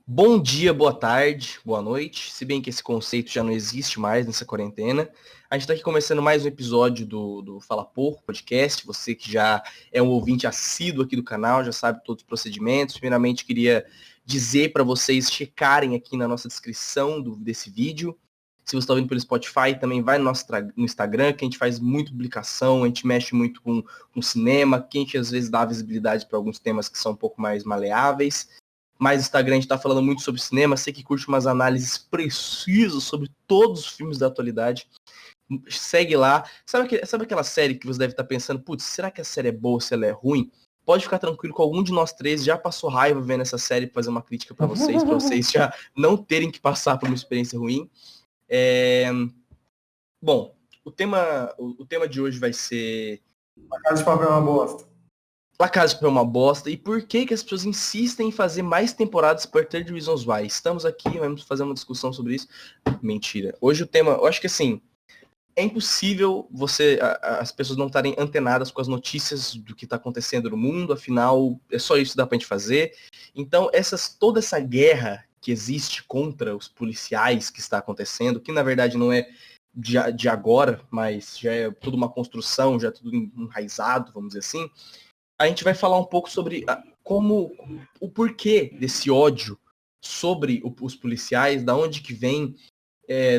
Bom dia, boa tarde, boa noite. Se bem que esse conceito já não existe mais nessa quarentena. A gente está aqui começando mais um episódio do Fala Pouco podcast. Você que já é um ouvinte assíduo aqui do canal, já sabe todos os procedimentos. Primeiramente, queria dizer para vocês checarem aqui na nossa descrição desse vídeo. Se você está ouvindo pelo Spotify, também vai no nosso no Instagram, que a gente faz muita publicação, a gente mexe muito com cinema, que a gente às vezes dá visibilidade para alguns temas que são um pouco mais maleáveis. Mas no Instagram a gente tá falando muito sobre cinema, sei que curte umas análises precisas sobre todos os filmes da atualidade. Segue lá. Sabe aquela série que você deve estar pensando, putz, será que a série é boa, se ela é ruim? Pode ficar tranquilo que algum de nós três já passou raiva vendo essa série pra fazer uma crítica para vocês já não terem que passar por uma experiência ruim. Bom, o tema de hoje vai ser A Casa de Papel é uma bosta. La Casa de Papel é uma bosta. E por que as pessoas insistem em fazer mais temporadas por 30 Reasons Why? Estamos aqui, vamos fazer uma discussão sobre isso. Mentira. Hoje o tema, eu acho que assim, é impossível as pessoas não estarem antenadas com as notícias do que está acontecendo no mundo, afinal, é só isso que dá pra gente fazer. Então, toda essa guerra que existe contra os policiais que está acontecendo, que na verdade não é de agora, mas já é toda uma construção, já é tudo enraizado, vamos dizer assim. A gente vai falar um pouco sobre o porquê desse ódio sobre os policiais, da onde que vem,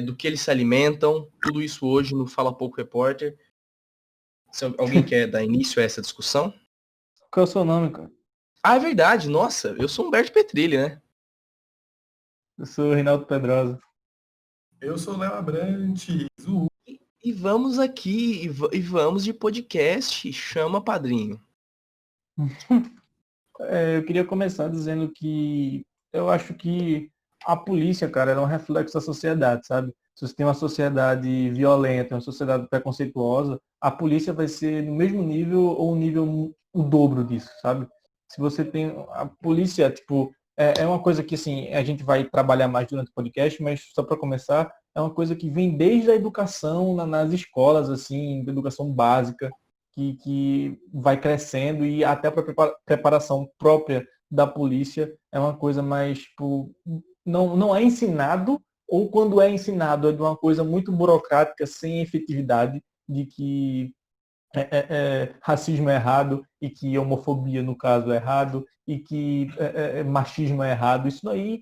do que eles se alimentam, tudo isso hoje no Fala Pouco Repórter. Se alguém quer dar início a essa discussão? Qual é o seu nome, cara? Ah, é verdade, nossa, eu sou Humberto Petrilli, né? Eu sou o Reinaldo Pedrosa. Eu sou o Léo Abrantes. E vamos aqui, e vamos de podcast, chama padrinho. Eu queria começar dizendo que eu acho que a polícia, cara, ela é um reflexo da sociedade, sabe? Se você tem uma sociedade violenta, uma sociedade preconceituosa, a polícia vai ser no mesmo nível ou um nível o dobro disso, sabe? Se você tem a polícia, tipo, é uma coisa que assim a gente vai trabalhar mais durante o podcast, mas só para começar, é uma coisa que vem desde a educação nas escolas, assim, da educação básica. Que vai crescendo e até para a preparação própria da polícia é uma coisa mais, tipo, não é ensinado, ou quando é ensinado é de uma coisa muito burocrática, sem efetividade, de que racismo é errado e que homofobia, no caso, é errado e que machismo é errado. Isso aí,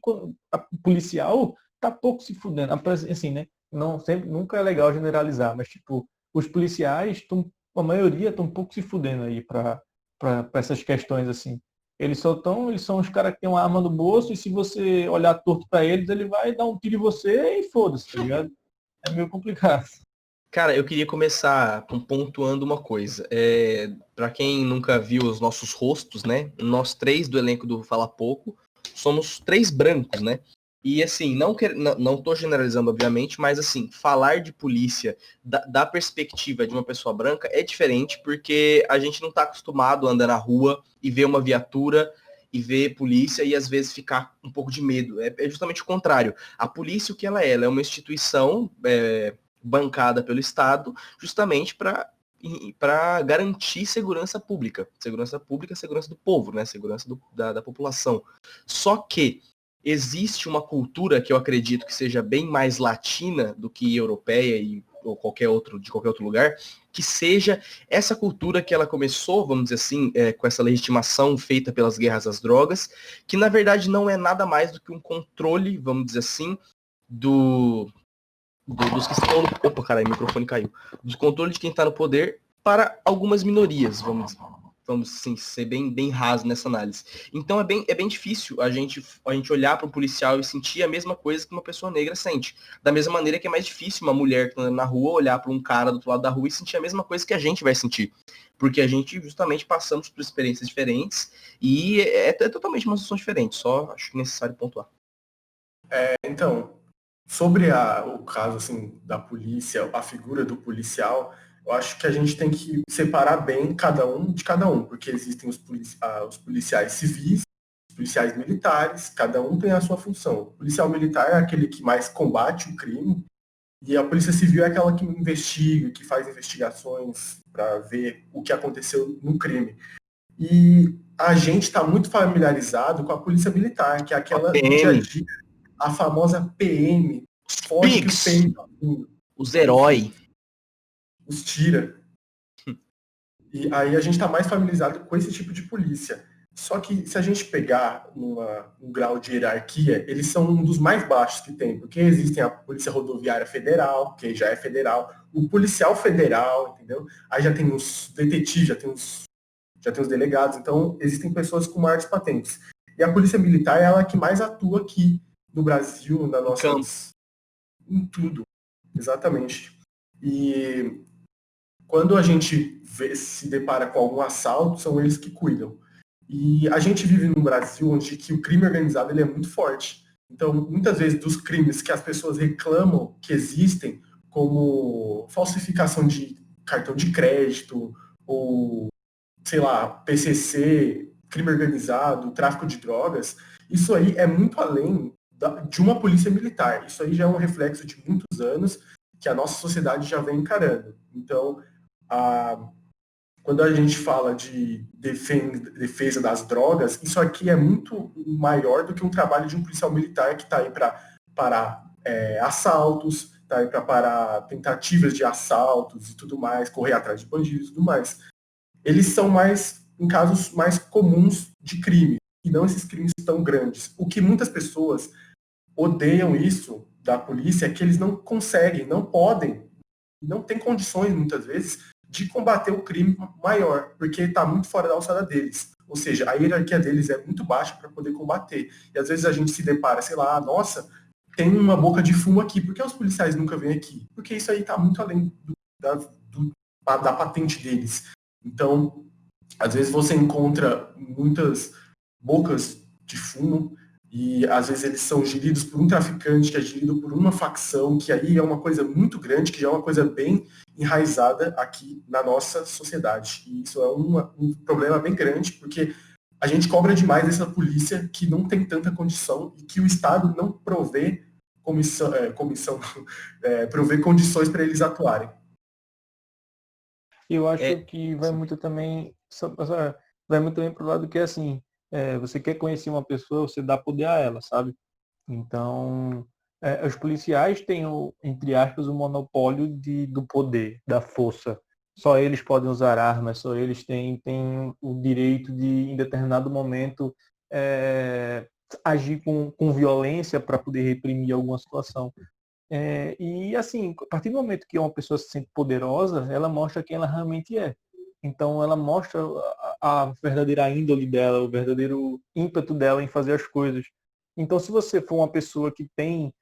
a policial tá pouco se fudendo. Assim, né? Não, sempre, nunca é legal generalizar, mas, tipo, os policiais, a maioria estão um pouco se fudendo aí para essas questões, assim. Eles são os caras que têm uma arma no bolso e se você olhar torto para eles, ele vai dar um tiro em você e foda-se, tá ligado? É meio complicado. Cara, eu queria começar pontuando uma coisa. Para quem nunca viu os nossos rostos, né? Nós três do elenco do Fala Pouco somos três brancos, né? E assim, não tô generalizando, obviamente, mas assim, falar de polícia da perspectiva de uma pessoa branca é diferente, porque a gente não tá acostumado a andar na rua e ver uma viatura e ver polícia e às vezes ficar um pouco de medo. É justamente o contrário. A polícia, o que ela é? Ela é uma instituição bancada pelo Estado, justamente para garantir segurança pública. Segurança pública, segurança do povo, né? Segurança da população. Só que existe uma cultura que eu acredito que seja bem mais latina do que europeia ou de qualquer outro lugar, que seja essa cultura que ela começou, vamos dizer assim, com essa legitimação feita pelas guerras às drogas, que na verdade não é nada mais do que um controle, vamos dizer assim, dos que estão no... Opa, caralho, o microfone caiu. Dos controles de quem está no poder para algumas minorias, vamos assim, ser bem raso nessa análise. Então é bem difícil a gente olhar para um policial e sentir a mesma coisa que uma pessoa negra sente. Da mesma maneira que é mais difícil uma mulher que está na rua olhar para um cara do outro lado da rua e sentir a mesma coisa que a gente vai sentir. Porque a gente justamente passamos por experiências diferentes e é totalmente uma situação diferente. Só acho necessário pontuar. Então, sobre o caso assim, da polícia, a figura do policial, eu acho que a gente tem que separar bem cada um de cada um, porque existem os policiais civis, os policiais militares, cada um tem a sua função. O policial militar é aquele que mais combate o crime, e a polícia civil é aquela que investiga, que faz investigações para ver o que aconteceu no crime. E a gente está muito familiarizado com a polícia militar, que é aquela do dia a dia, a famosa PM, foge que os peitos, os heróis, os tira. E aí a gente está mais familiarizado com esse tipo de polícia. Só que se a gente pegar um grau de hierarquia, eles são um dos mais baixos que tem, porque existem a Polícia Rodoviária Federal, que já é federal, o policial federal, entendeu? Aí já tem os detetives, já tem os delegados, então existem pessoas com maiores patentes. E a Polícia Militar é ela que mais atua aqui no Brasil, na nossas... em tudo, exatamente. E quando a gente se depara com algum assalto, são eles que cuidam. E a gente vive num Brasil onde que o crime organizado ele é muito forte. Então, muitas vezes, dos crimes que as pessoas reclamam que existem, como falsificação de cartão de crédito, ou, sei lá, PCC, crime organizado, tráfico de drogas, isso aí é muito além de uma polícia militar. Isso aí já é um reflexo de muitos anos que a nossa sociedade já vem encarando. Então, quando a gente fala de defesa das drogas, isso aqui é muito maior do que um trabalho de um policial militar que está aí para parar assaltos, está aí para parar tentativas de assaltos e tudo mais, correr atrás de bandidos e tudo mais. Eles são mais em casos mais comuns de crime, e não esses crimes tão grandes. O que muitas pessoas odeiam isso da polícia é que eles não conseguem, não podem, não têm condições, muitas vezes, de combater o crime maior, porque está muito fora da alçada deles. Ou seja, a hierarquia deles é muito baixa para poder combater. E às vezes a gente se depara, sei lá, nossa, tem uma boca de fumo aqui, por que os policiais nunca vêm aqui? Porque isso aí está muito além da patente deles. Então, às vezes você encontra muitas bocas de fumo, e às vezes eles são geridos por um traficante, que é gerido por uma facção, que aí é uma coisa muito grande, que já é uma coisa bem enraizada aqui na nossa sociedade. E isso é um problema bem grande, porque a gente cobra demais dessa polícia que não tem tanta condição e que o Estado não provê provê condições para eles atuarem. Eu acho que vai muito também para o lado que é assim, você quer conhecer uma pessoa, você dá poder a ela, sabe? Então, os policiais têm, entre aspas, o monopólio do poder, da força. Só eles podem usar armas, só eles têm o direito de, em determinado momento, agir com violência para poder reprimir alguma situação. E assim, a partir do momento que uma pessoa se sente poderosa, ela mostra quem ela realmente é. Então ela mostra a verdadeira índole dela, o verdadeiro ímpeto dela em fazer as coisas. Então se você for uma pessoa que tem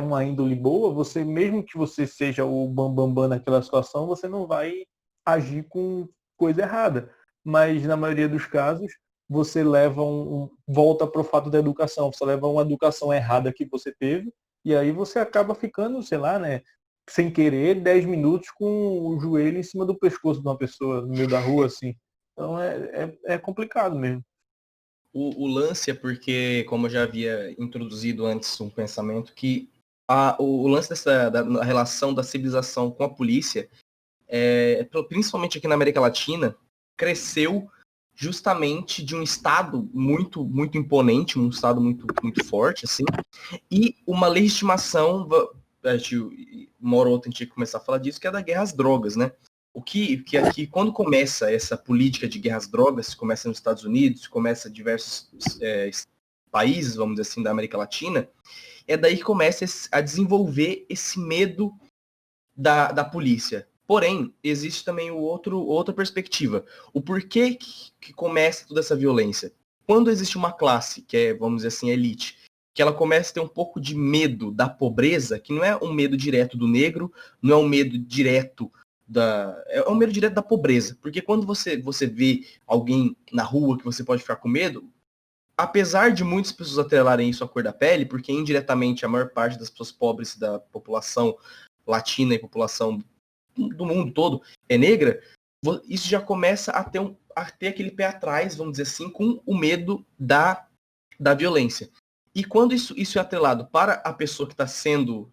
uma índole boa, você, mesmo que você seja o bambambam naquela situação, você não vai agir com coisa errada. Mas na maioria dos casos, você leva volta para o fato da educação, você leva uma educação errada que você teve, e aí você acaba ficando, sei lá, né, sem querer, 10 minutos com o joelho em cima do pescoço de uma pessoa no meio da rua, assim. Então é complicado mesmo. O lance é porque, como eu já havia introduzido antes um pensamento, que o lance da relação da civilização com a polícia, principalmente aqui na América Latina, cresceu justamente de um Estado muito, muito imponente, um Estado muito, muito forte, assim, e uma legitimação, uma hora ou outra a gente tinha que começar a falar disso, que é da guerra às drogas, né? O que aqui, quando começa essa política de guerra às drogas, começa nos Estados Unidos, começa em diversos países, vamos dizer assim, da América Latina, é daí que começa a desenvolver esse medo da polícia. Porém, existe também outra perspectiva. O porquê que começa toda essa violência? Quando existe uma classe, que é, vamos dizer assim, a elite, que ela começa a ter um pouco de medo da pobreza, que não é um medo direto do negro, não é um medo direto é um medo direto da pobreza. Porque quando você vê alguém na rua que você pode ficar com medo, apesar de muitas pessoas atrelarem isso à cor da pele, porque indiretamente a maior parte das pessoas pobres da população latina e população do mundo todo é negra, isso já começa a ter aquele pé atrás, vamos dizer assim, com o medo da violência. E quando isso é atrelado para a pessoa que está sendo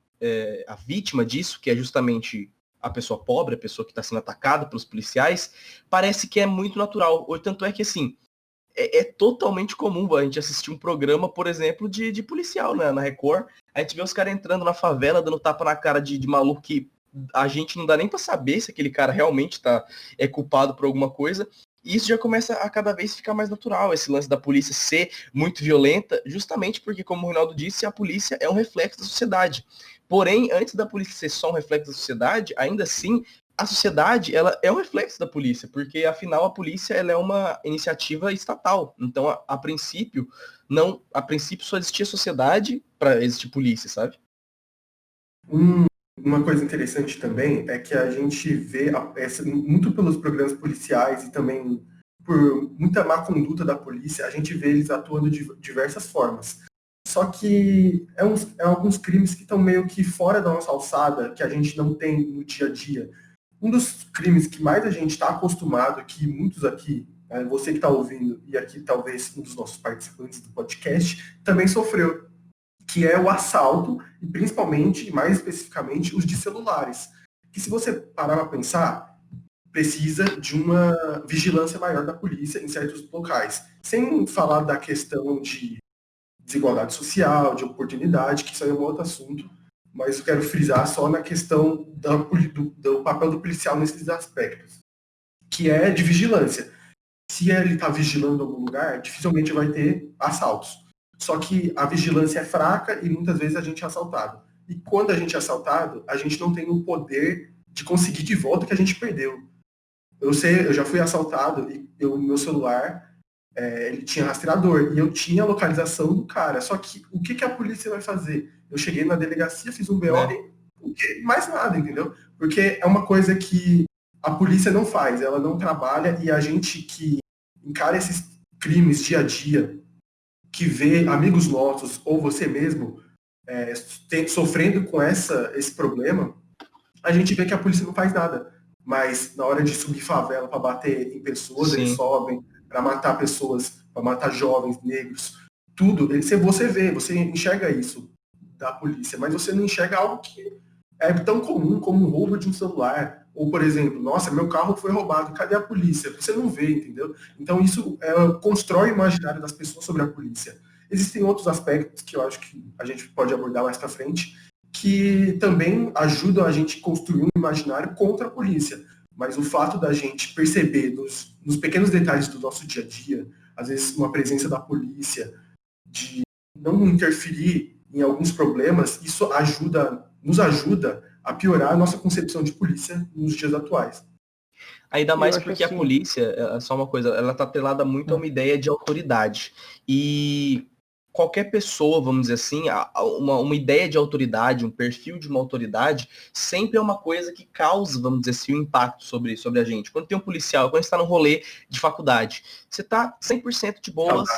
a vítima disso, que é justamente a pessoa pobre, a pessoa que está sendo atacada pelos policiais, parece que é muito natural. Tanto é que, assim, é totalmente comum a gente assistir um programa, por exemplo, de policial, né, na Record. A gente vê os caras entrando na favela, dando tapa na cara de maluco que a gente não dá nem pra saber se aquele cara realmente é culpado por alguma coisa. E isso já começa a cada vez ficar mais natural, esse lance da polícia ser muito violenta, justamente porque, como o Ronaldo disse, a polícia é um reflexo da sociedade. Porém, antes da polícia ser só um reflexo da sociedade, ainda assim, a sociedade ela é um reflexo da polícia, porque afinal a polícia ela é uma iniciativa estatal. Então, a princípio, não, a princípio só existia sociedade para existir polícia, sabe? Uma coisa interessante também é que a gente vê, muito pelos programas policiais e também por muita má conduta da polícia, a gente vê eles atuando de diversas formas. Só que alguns crimes que estão meio que fora da nossa alçada, que a gente não tem no dia a dia. Um dos crimes que mais a gente está acostumado, que muitos aqui, você que está ouvindo e aqui talvez um dos nossos participantes do podcast, também sofreu, que é o assalto, e principalmente, mais especificamente, os de celulares. Que se você parar para pensar, precisa de uma vigilância maior da polícia em certos locais. Sem falar da questão de desigualdade social, de oportunidade, que isso aí é um outro assunto, mas eu quero frisar só na questão do papel do policial nesses aspectos, que é de vigilância. Se ele está vigilando algum lugar, dificilmente vai ter assaltos. Só que a vigilância é fraca e muitas vezes a gente é assaltado. E quando a gente é assaltado, a gente não tem o poder de conseguir de volta o que a gente perdeu. Eu já fui assaltado e meu celular, ele tinha rastreador e eu tinha a localização do cara. Só que o que a polícia vai fazer? Eu cheguei na delegacia, fiz um BO e mais nada, entendeu? Porque é uma coisa que a polícia não faz, ela não trabalha, e a gente que encara esses crimes dia a dia, que vê amigos nossos ou você mesmo sofrendo com esse problema, a gente vê que a polícia não faz nada. Mas na hora de subir favela para bater em pessoas, Sim. eles sobem para matar pessoas, para matar jovens, negros, tudo. Você vê, você enxerga isso da polícia, mas você não enxerga algo que é tão comum como o roubo de um celular. Ou, por exemplo, nossa, meu carro foi roubado, cadê a polícia? Você não vê, entendeu? Então isso constrói o imaginário das pessoas sobre a polícia. Existem outros aspectos que eu acho que a gente pode abordar mais para frente, que também ajudam a gente a construir um imaginário contra a polícia. Mas o fato da gente perceber nos pequenos detalhes do nosso dia a dia, às vezes uma presença da polícia, de não interferir em alguns problemas, isso nos ajuda a piorar a nossa concepção de polícia nos dias atuais. Ainda mais porque assim, a polícia, só uma coisa, ela tá atrelada muito a uma ideia de autoridade. E qualquer pessoa, vamos dizer assim, uma ideia de autoridade, um perfil de uma autoridade, sempre é uma coisa que causa, vamos dizer assim, um impacto sobre a gente. Quando tem um policial, quando você está no rolê de faculdade, você tá 100% de boas.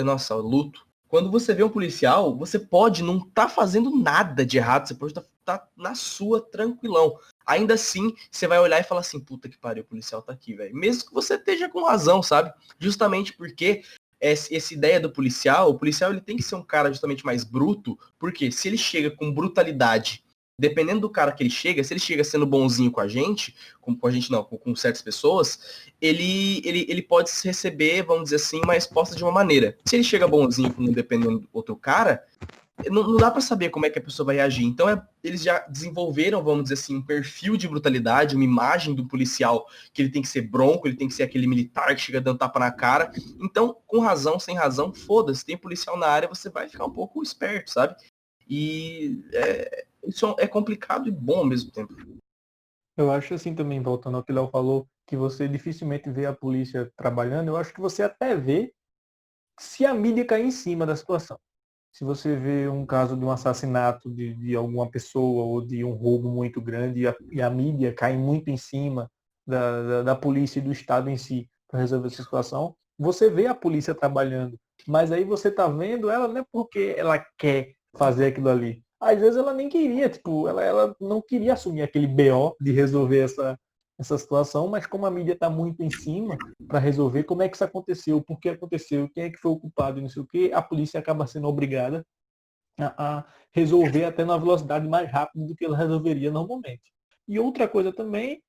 Nossa, eu luto. Quando você vê um policial, você pode não estar fazendo nada de errado, você pode estar na sua, tranquilão. Ainda assim, você vai olhar e falar assim, puta que pariu, o policial tá aqui, velho. Mesmo que você esteja com razão, sabe? Justamente porque essa ideia do policial, o policial ele tem que ser um cara justamente mais bruto, porque se ele chega com brutalidade, dependendo do cara que ele chega, se ele chega sendo bonzinho com a gente, com a gente não, com certas pessoas, ele pode receber, vamos dizer assim, uma resposta de uma maneira. Se ele chega bonzinho com dependendo do outro cara, não dá para saber como é que a pessoa vai reagir. Então, eles já desenvolveram, vamos dizer assim, um perfil de brutalidade, uma imagem do policial, que ele tem que ser bronco, ele tem que ser aquele militar que chega dando tapa na cara. Então, com razão, sem razão, foda-se, tem policial na área, você vai ficar um pouco esperto, sabe? E isso é complicado e bom ao mesmo tempo. Eu acho assim também, voltando ao que o Léo falou, que você dificilmente vê a polícia trabalhando, eu acho que você até vê se a mídia cair em cima da situação. Se você vê um caso de um assassinato de alguma pessoa ou de um roubo muito grande e a mídia cai muito em cima da polícia e do Estado em si para resolver essa situação, você vê a polícia trabalhando. Mas aí você está vendo ela não é porque ela quer fazer aquilo ali. Às vezes ela nem queria, tipo, ela não queria assumir aquele BO de resolver essa situação, mas como a mídia está muito em cima para resolver como é que isso aconteceu, por que aconteceu, quem é que foi o culpado e não sei o que, a polícia acaba sendo obrigada a resolver até na velocidade mais rápida do que ela resolveria normalmente. E outra coisa também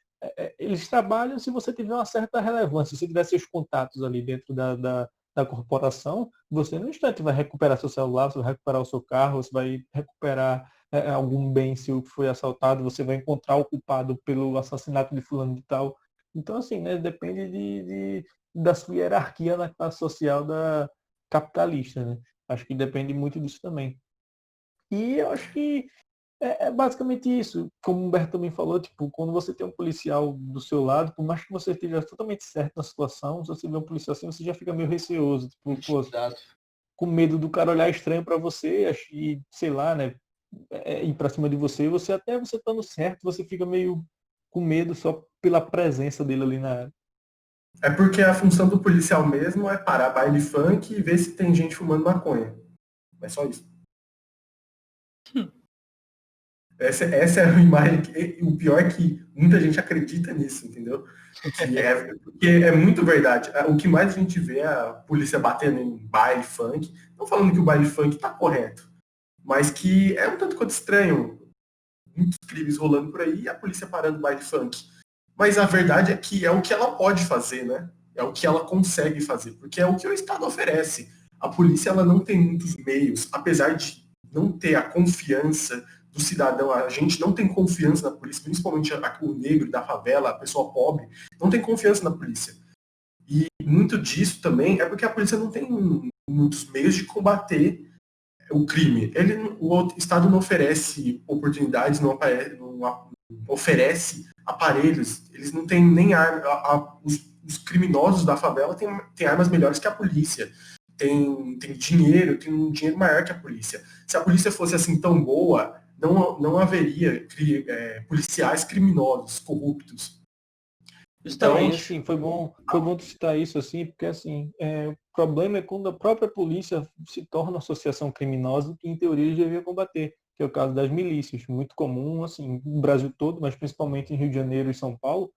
eles trabalham se você tiver uma certa relevância, se você tiver seus contatos ali dentro da corporação, você no instante vai recuperar seu celular, você vai recuperar o seu carro, você vai recuperar algum bem seu que foi assaltado, você vai encontrar o culpado pelo assassinato de fulano de tal. Então, assim, né, depende da sua hierarquia na classe social da capitalista, né? Acho que depende muito disso também. E eu acho que é basicamente isso. Como o Humberto também falou, tipo, quando você tem um policial do seu lado, por mais que você esteja totalmente certo na situação, se você vê um policial assim, você já fica meio receoso, tipo, pô, Exato. com medo do cara olhar estranho pra você e, sei lá, né, ir pra cima de você, você estando certo, você fica meio com medo só pela presença dele ali na área. É porque a função do policial mesmo é parar baile funk e ver se tem gente fumando maconha. É só isso. Essa é a imagem. O pior é que muita gente acredita nisso, entendeu? Porque é muito verdade. O que mais a gente vê é a polícia batendo em baile funk. Não falando que o baile funk está correto, mas que é um tanto quanto estranho. Muitos crimes rolando por aí e a polícia parando o baile funk. Mas a verdade é que é o que ela pode fazer, né? É o que ela consegue fazer, porque é o que o Estado oferece. A polícia ela não tem muitos meios, apesar de não ter a confiança do cidadão, a gente não tem confiança na polícia, principalmente o negro da favela, a pessoa pobre, não tem confiança na polícia. E muito disso também é porque a polícia não tem muitos meios de combater o crime. O Estado não oferece oportunidades, não oferece aparelhos, eles não têm nem arma. Os criminosos da favela têm armas melhores que a polícia. Tem dinheiro, tem um dinheiro maior que a polícia. Se a polícia fosse assim tão boa, não haveria policiais criminosos, corruptos. Então, e Justamente. assim, foi bom tu citar isso, assim, porque assim, o problema é quando a própria polícia se torna uma associação criminosa que, em teoria, eles deveriam combater, que é o caso das milícias, muito comum, assim, no Brasil todo, mas principalmente em Rio de Janeiro e São Paulo.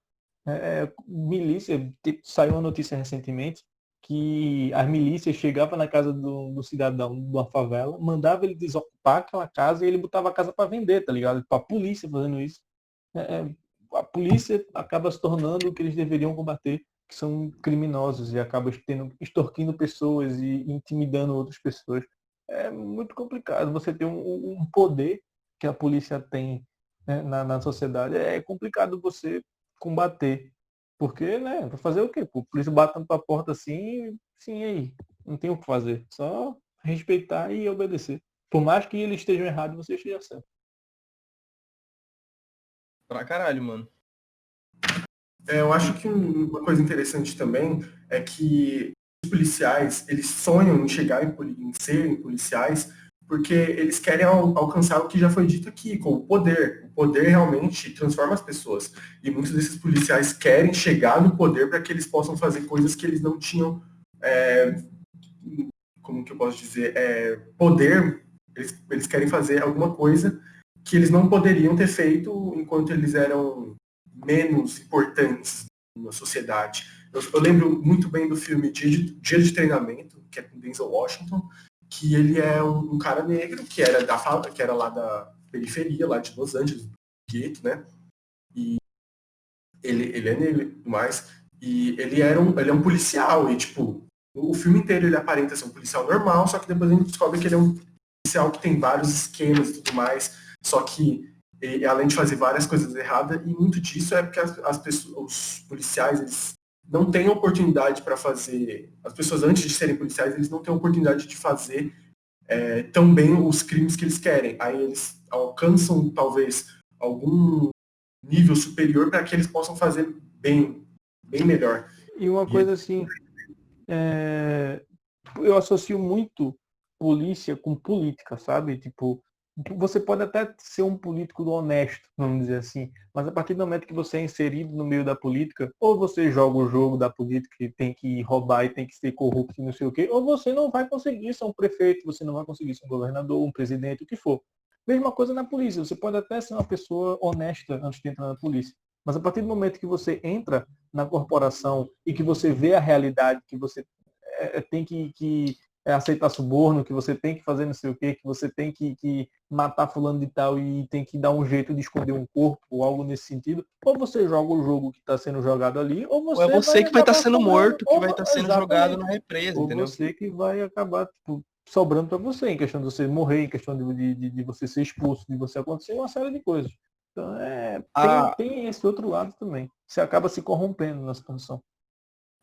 Milícia, saiu uma notícia recentemente que as milícias chegavam na casa do cidadão de uma favela, mandava ele desocupar aquela casa e ele botava a casa para vender, tá ligado? A polícia fazendo isso. A polícia acaba se tornando o que eles deveriam combater, que são criminosos, e acaba extorquindo pessoas e intimidando outras pessoas. É muito complicado você ter um poder que a polícia tem, né, na sociedade. É complicado você combater. Porque, né, vai fazer o quê? Pô, a polícia batendo pra porta assim, sim, aí. Não tem o que fazer. Só respeitar e obedecer. Por mais que eles estejam errados, você esteja certo. Pra caralho, mano. Eu acho que uma coisa interessante também é que os policiais, eles sonham em chegar em serem policiais porque eles querem alcançar o que já foi dito aqui, com o poder. O poder realmente transforma as pessoas. E muitos desses policiais querem chegar no poder para que eles possam fazer coisas que eles não tinham, como que eu posso dizer, poder. Eles querem fazer alguma coisa que eles não poderiam ter feito enquanto eles eram menos importantes na sociedade. Eu lembro muito bem do filme Dia de Treinamento, que é com Denzel Washington, que ele é um cara negro que era lá da periferia, lá de Los Angeles, do gueto, né? E ele é negro, mas e ele é um policial e tipo o filme inteiro ele aparenta ser um policial normal, só que depois a gente descobre que ele é um policial que tem vários esquemas e tudo mais, só que além de fazer várias coisas erradas, e muito disso é porque as pessoas, os policiais, eles não têm oportunidade para fazer, as pessoas antes de serem policiais, eles não têm oportunidade de fazer tão bem os crimes que eles querem. Aí eles alcançam, talvez, algum nível superior para que eles possam fazer bem melhor. E uma coisa assim, eu associo muito polícia com política, sabe? Tipo, você pode até ser um político honesto, vamos dizer assim, mas a partir do momento que você é inserido no meio da política, ou você joga o jogo da política e tem que roubar e tem que ser corrupto e não sei o quê, ou você não vai conseguir ser um prefeito, você não vai conseguir ser um governador, um presidente, o que for. Mesma coisa na polícia, você pode até ser uma pessoa honesta antes de entrar na polícia, mas a partir do momento que você entra na corporação e que você vê a realidade, que você tem que aceitar suborno, que você tem que fazer não sei o quê, que você tem que matar fulano de tal e tem que dar um jeito de esconder um corpo ou algo nesse sentido, ou você joga o jogo que está sendo jogado ali, ou Ou é você vai você que vai estar acabar sendo sobrando, morto, que vai estar sendo jogado exatamente, na represa, ou entendeu? você que vai acabar tipo, sobrando para você, em questão de você morrer, em questão de você ser expulso, de você acontecer uma série de coisas. Então, tem esse outro lado também. Você acaba se corrompendo na situação.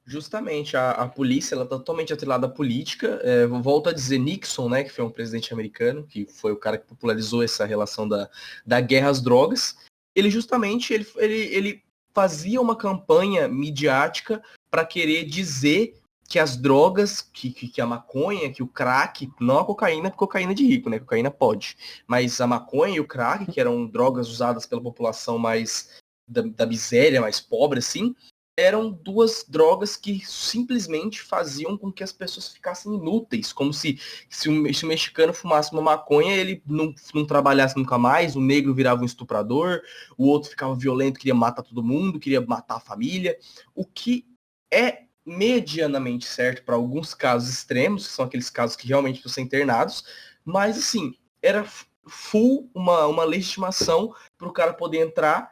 Justamente, a polícia, ela tá totalmente atrelada à política. Volto a dizer Nixon, né, que foi um presidente americano, que foi o cara que popularizou essa relação da guerra às drogas. Ele justamente, ele fazia uma campanha midiática para querer dizer que as drogas, que a maconha, que o crack, não a cocaína, porque cocaína é de rico, né, cocaína pode, mas a maconha e o crack, que eram drogas usadas pela população mais da miséria, mais pobre, assim, eram duas drogas que simplesmente faziam com que as pessoas ficassem inúteis, como se o mexicano fumasse uma maconha, ele não trabalhasse nunca mais, o negro virava um estuprador, o outro ficava violento, queria matar todo mundo, queria matar a família, o que é medianamente certo para alguns casos extremos, que são aqueles casos que realmente precisam ser internados, mas assim, era full uma legitimação para o cara poder entrar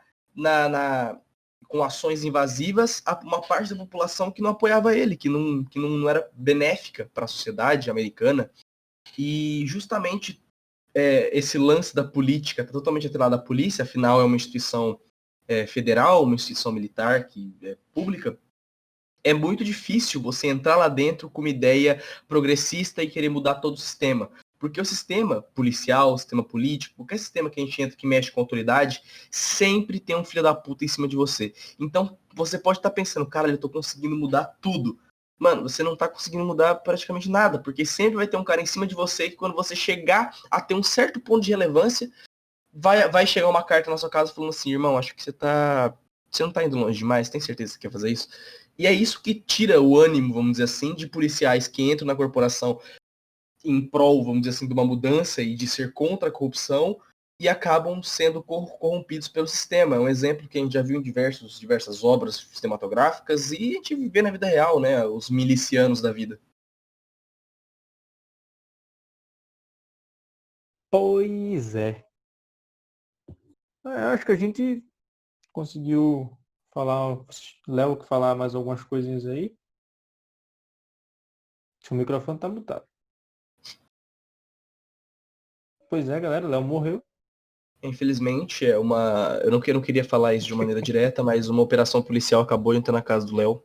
com ações invasivas a uma parte da população que não apoiava ele, que não era benéfica para a sociedade americana. E justamente esse lance da política está totalmente atrelado à polícia, afinal é uma instituição federal, uma instituição militar que é pública. É muito difícil você entrar lá dentro com uma ideia progressista e querer mudar todo o sistema. Porque o sistema policial, o sistema político, qualquer sistema que a gente entra que mexe com a autoridade, sempre tem um filho da puta em cima de você. Então, você pode estar pensando, cara, eu tô conseguindo mudar tudo. Mano, você não tá conseguindo mudar praticamente nada, porque sempre vai ter um cara em cima de você que quando você chegar a ter um certo ponto de relevância, vai chegar uma carta na sua casa falando assim, irmão, acho que você não tá indo longe demais, tem certeza que você quer fazer isso? E é isso que tira o ânimo, vamos dizer assim, de policiais que entram na corporação em prol, vamos dizer assim, de uma mudança e de ser contra a corrupção e acabam sendo corrompidos pelo sistema. É um exemplo que a gente já viu em diversas obras cinematográficas e a gente vê na vida real, né? Os milicianos da vida. Pois é. Acho que a gente conseguiu falar, Léo, que falar mais algumas coisinhas aí. O microfone tá mutado. Pois é, galera, Léo morreu. Infelizmente, eu não queria falar isso de maneira direta, mas uma operação policial acabou entrando na casa do Léo.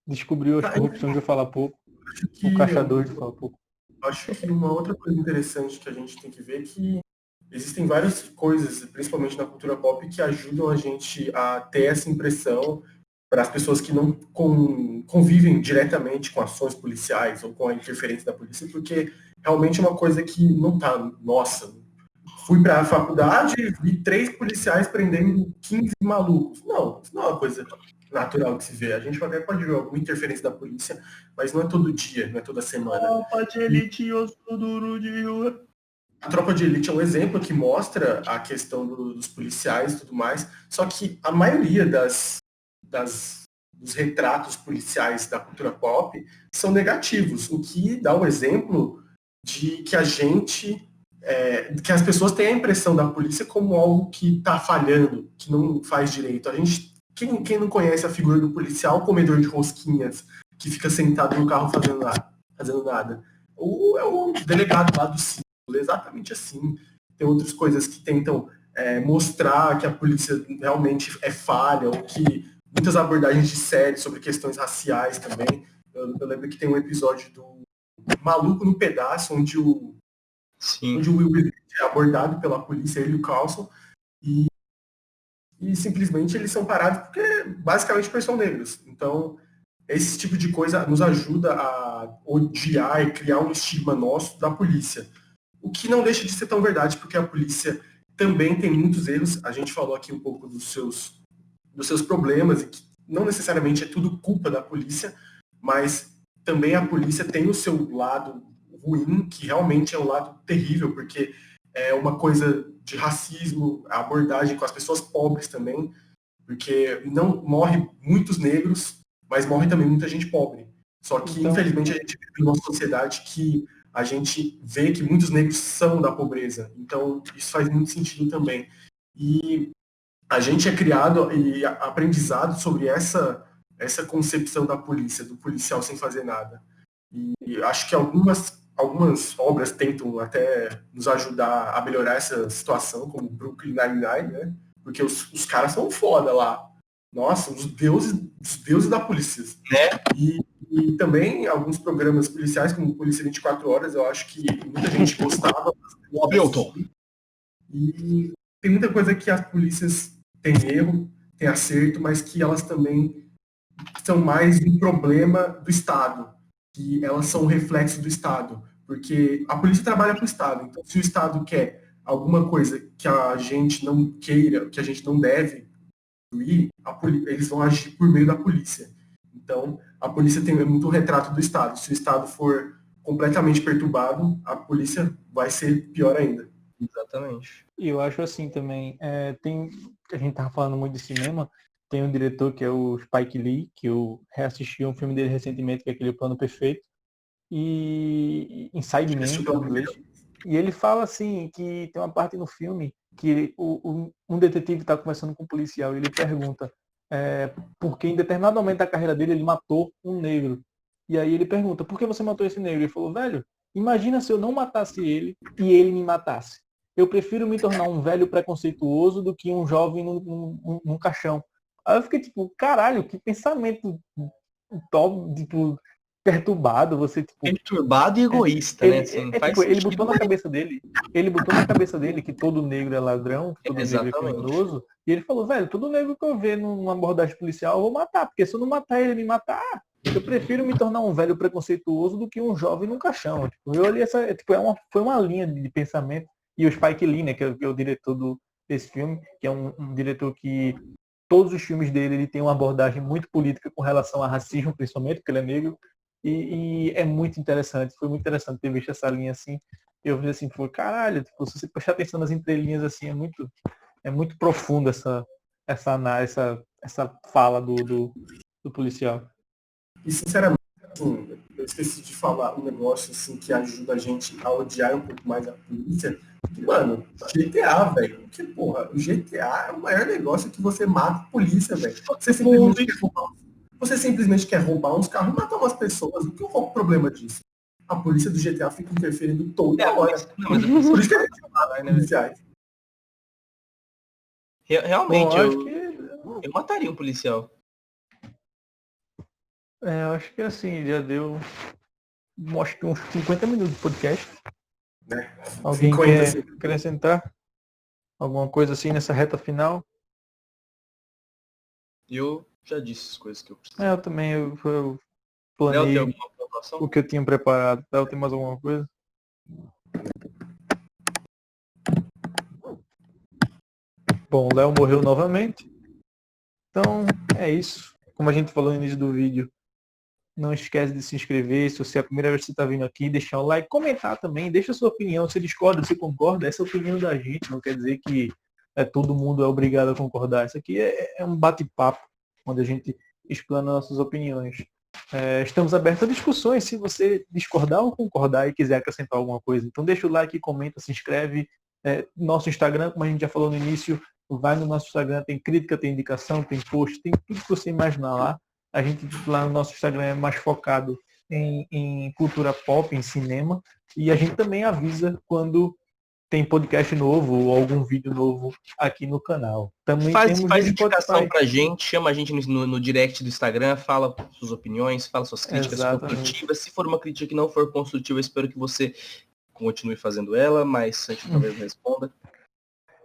Descobriu as corrupções de falar pouco. O caçador de falar pouco. Acho que uma outra coisa interessante que a gente tem que ver é que existem várias coisas, principalmente na cultura pop, que ajudam a gente a ter essa impressão para as pessoas que não convivem diretamente com ações policiais ou com a interferência da polícia, porque realmente é uma coisa que não tá, nossa, fui para a faculdade e vi 3 policiais prendendo 15 malucos. Não, isso não é uma coisa natural de se ver. A gente até pode ver alguma interferência da polícia, mas não é todo dia, não é toda semana. Tropa de elite, eu sou duro de rua. A Tropa de Elite é um exemplo que mostra a questão dos policiais e tudo mais, só que a maioria dos retratos policiais da cultura pop são negativos, o que dá um exemplo de que que as pessoas têm a impressão da polícia como algo que está falhando, que não faz direito. Quem não conhece a figura do policial comedor de rosquinhas, que fica sentado no carro fazendo nada? Ou é o delegado lá do exatamente assim. Tem outras coisas que tentam mostrar que a polícia realmente é falha, ou que muitas abordagens de série sobre questões raciais também. Eu lembro que tem um episódio do Maluco no Pedaço, onde o Will Smith é abordado pela polícia, ele e o Carlson, e simplesmente eles são parados porque basicamente porque são negros. Então, esse tipo de coisa nos ajuda a odiar e criar um estigma nosso da polícia. O que não deixa de ser tão verdade, porque a polícia também tem muitos erros. A gente falou aqui um pouco dos seus problemas, e que não necessariamente é tudo culpa da polícia, mas também a polícia tem o seu lado ruim, que realmente é um lado terrível, porque é uma coisa de racismo, a abordagem com as pessoas pobres também, porque não morre muitos negros, mas morre também muita gente pobre. Só que, Então, infelizmente, a gente vive em uma sociedade que a gente vê que muitos negros são da pobreza. Então, isso faz muito sentido também. E a gente é criado e aprendizado sobre essa concepção da polícia, do policial sem fazer nada. E acho que algumas obras tentam até nos ajudar a melhorar essa situação, como Brooklyn Nine-Nine, né? Porque os caras são foda lá. Nossa, os deuses da polícia. Né? E também alguns programas policiais, como Polícia 24 Horas, eu acho que muita gente gostava. O Hamilton. E tem muita coisa que as polícias têm erro, têm acerto, mas que elas também são mais um problema do Estado, que elas são um reflexo do Estado, porque a polícia trabalha para o Estado, então se o Estado quer alguma coisa que a gente não queira, que a gente não deve ir, eles vão agir por meio da polícia. Então, a polícia tem muito retrato do Estado. Se o Estado for completamente perturbado, a polícia vai ser pior ainda. Exatamente. e eu acho assim também, a gente tava falando muito de cinema, tem um diretor que é o Spike Lee, que eu reassisti um filme dele recentemente, que é aquele Plano Perfeito, e Inside Man, em inglês. E ele fala assim, que tem uma parte no filme que um detetive está conversando com um policial e ele pergunta porque em determinado momento da carreira dele ele matou um negro. E aí ele pergunta, por que você matou esse negro? Ele falou, velho, imagina se eu não matasse ele e ele me matasse. Eu prefiro me tornar um velho preconceituoso do que um jovem num caixão. Aí eu fiquei tipo, caralho, que pensamento top, tipo, perturbado, você tipo, Perturbado e egoísta, né? Assim, faz tipo, ele sentido, botou na cabeça dele que todo negro é ladrão, que todo negro é Exatamente. criminoso, e ele falou, velho, todo negro que eu ver numa abordagem policial eu vou matar, porque se eu não matar ele me matar, eu prefiro me tornar um velho preconceituoso do que um jovem num caixão. Tipo, eu olhei foi uma linha de pensamento, e o Spike Lee, né, que é o diretor desse filme, que é um diretor que todos os filmes dele ele tem uma abordagem muito política com relação a racismo, principalmente, porque ele é negro, e é muito interessante, foi muito interessante ter visto essa linha assim. Eu vi assim, foi caralho, tipo, se você prestar atenção nas entrelinhas assim, é muito profunda essa fala do policial. E, sinceramente, assim, eu esqueci de falar um negócio assim, que ajuda a gente a odiar um pouco mais a polícia. Que, mano, GTA, velho. Porque, porra, o GTA é o maior negócio que você mata a polícia, velho. Você simplesmente quer roubar uns carros e matar umas pessoas. Qual é o problema disso? A polícia do GTA fica interferindo toda hora. Por isso que a gente mata policiais. Realmente, Bom, eu mataria um policial. eu acho que assim, já deu acho que uns 50 minutos de podcast. Né? Alguém 50, quer assim. acrescentar alguma coisa assim nessa reta final? Eu já disse as coisas que eu preciso. Eu também, eu Léo, tem planejei alguma pontuação? o que eu tinha preparado. Léo, tem mais alguma coisa? Bom, o Léo morreu novamente. Então, é isso. Como a gente falou no início do vídeo, não esquece de se inscrever. Se você é a primeira vez que você está vindo aqui, deixar o like, comentar também, deixa a sua opinião. Se discorda, se concorda, essa é a opinião da gente. Não quer dizer que todo mundo é obrigado a concordar. Isso aqui é um bate-papo, onde a gente explana nossas opiniões. Estamos abertos a discussões. Se você discordar ou concordar e quiser acrescentar alguma coisa, então deixa o like, comenta, se inscreve. Nosso Instagram, como a gente já falou no início, vai no nosso Instagram, tem crítica, tem indicação, tem post, tem tudo que você imaginar lá. A gente lá no nosso Instagram é mais focado em cultura pop, em cinema, e a gente também avisa quando tem podcast novo ou algum vídeo novo aqui no canal. Também Faz temos no indicação Spotify. pra gente, chama a gente no direct do Instagram, fala suas opiniões, fala suas críticas Exatamente. construtivas. Se for uma crítica que não for construtiva, eu espero que você continue fazendo ela, mas a gente talvez não responda.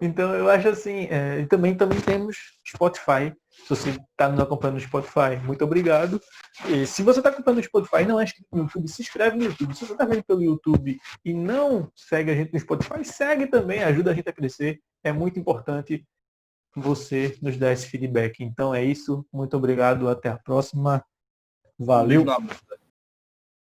Então eu acho assim, e também temos Spotify. Se você está nos acompanhando no Spotify, muito obrigado. E se você está acompanhando no Spotify e não é inscrito no YouTube, se inscreve no YouTube. Se você está vendo pelo YouTube e não segue a gente no Spotify, segue também, ajuda a gente a crescer. É muito importante você nos dar esse feedback. Então é isso. Muito obrigado. Até a próxima. Valeu. Um beijo na bunda.